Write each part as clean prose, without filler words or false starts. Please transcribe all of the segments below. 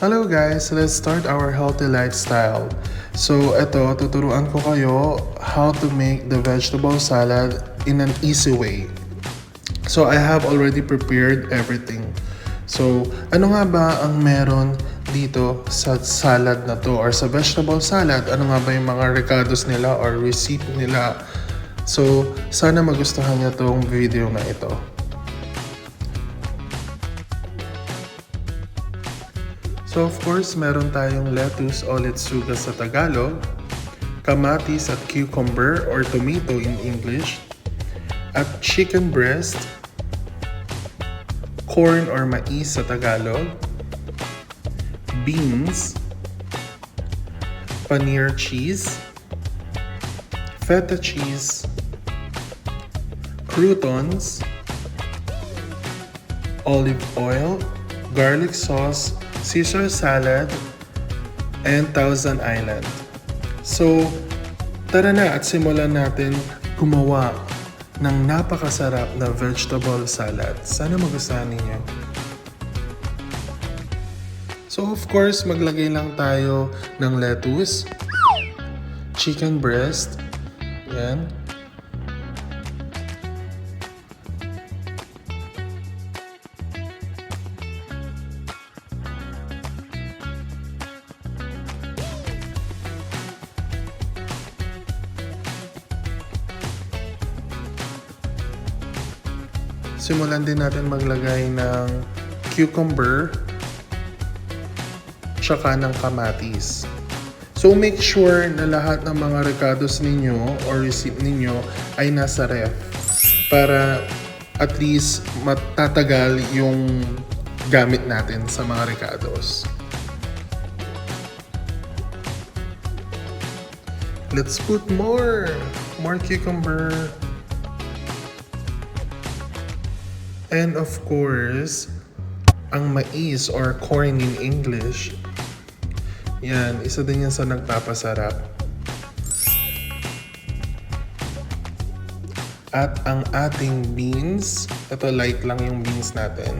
Hello guys, let's start our healthy lifestyle. So ito, tuturuan ko kayo how to make the vegetable salad in an easy way. So I have already prepared everything. So ano nga ba ang meron dito sa salad na to or sa vegetable salad? Ano nga ba yung mga recados nila or recipe nila? So sana magustuhan niyo tong video na ito. So of course, meron tayong lettuce o letsuga sa Tagalog, kamatis at cucumber or tomato in English, at chicken breast, corn or mais sa Tagalog, beans, paneer cheese, feta cheese, croutons, olive oil, garlic sauce, Caesar salad, and Thousand Island. So, tara na at simulan natin gumawa ng napakasarap na vegetable salad. Sana magustuhan ninyo. So, of course, maglagay lang tayo ng lettuce, chicken breast, yan, simulan din natin maglagay ng cucumber tsaka ng kamatis. So make sure na lahat ng mga recados ninyo or receipt ninyo ay nasa ref para at least matatagal yung gamit natin sa mga recados. Let's put more cucumber. And of course, ang mais or corn in English, yan, isa din yan sa nagpapasarap. At ang ating beans, ito light lang yung beans natin.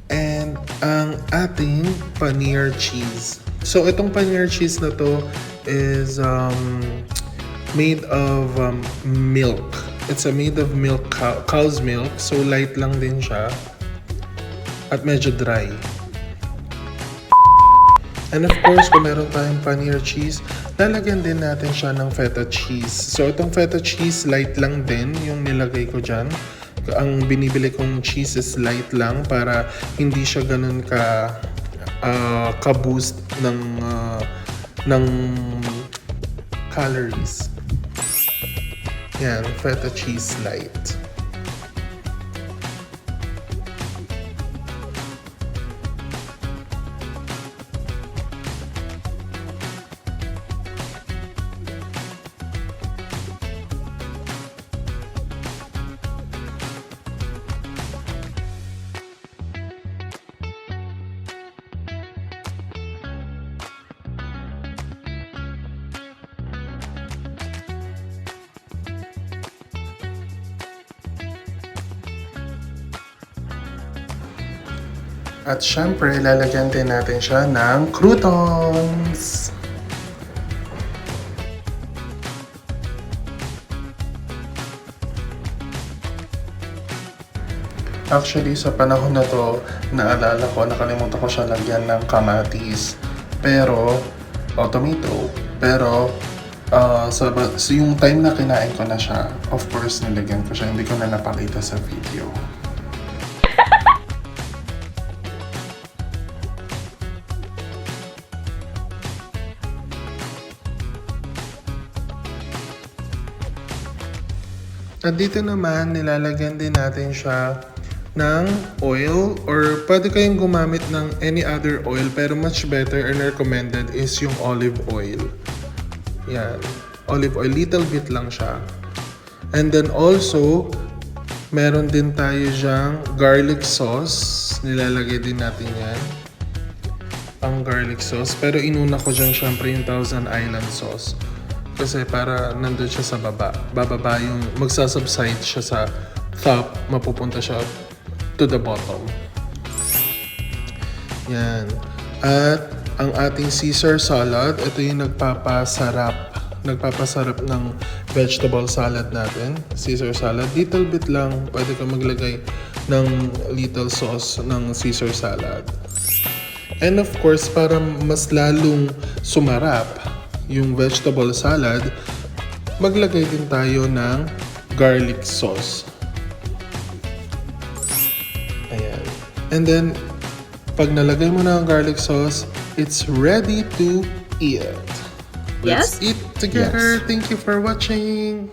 And ang ating paneer cheese. So itong paneer cheese na to is made of milk. It's made of milk, cow's milk. So light lang din siya. At medyo dry. And of course, kung meron tayong paneer cheese, lalagyan din natin siya ng feta cheese. So itong feta cheese, light lang din yung nilagay ko dyan. Ang binibili kong cheese is light lang para hindi siya ganun ka-boost ng calories. Yan, feta cheese light. At syempre, lalagyan din natin siya ng croutons. Actually, sa panahon na to, naalala ko, nakalimutan ko siya lagyan ng kamatis. Pero, tomato. Pero, yung time na kinain ko na siya, of course, nilagyan ko siya. Hindi ko na napakita sa video. At dito naman, nilalagyan din natin siya ng oil or pwede kayong gumamit ng any other oil pero much better and recommended is yung olive oil. Yan. Olive oil, little bit lang siya. And then also, meron din tayo dyang garlic sauce. Nilalagay din natin yan. Ang garlic sauce. Pero inuna ko dyan syempre yung Thousand Island sauce. Kasi para nandun siya sa baba. Bababa yung magsasubside siya sa top, mapupunta siya to the bottom. Yan. At ang ating Caesar salad, ito yung nagpapasarap ng vegetable salad natin. Caesar salad. Little bit lang, pwede ka maglagay ng little sauce ng Caesar salad. And of course, para mas lalong sumarap yung vegetable salad, maglagay din tayo ng garlic sauce. Ayan. And then, pag nalagay mo na ang garlic sauce, it's ready to eat. Yes? Let's eat together. Yes. Thank you for watching.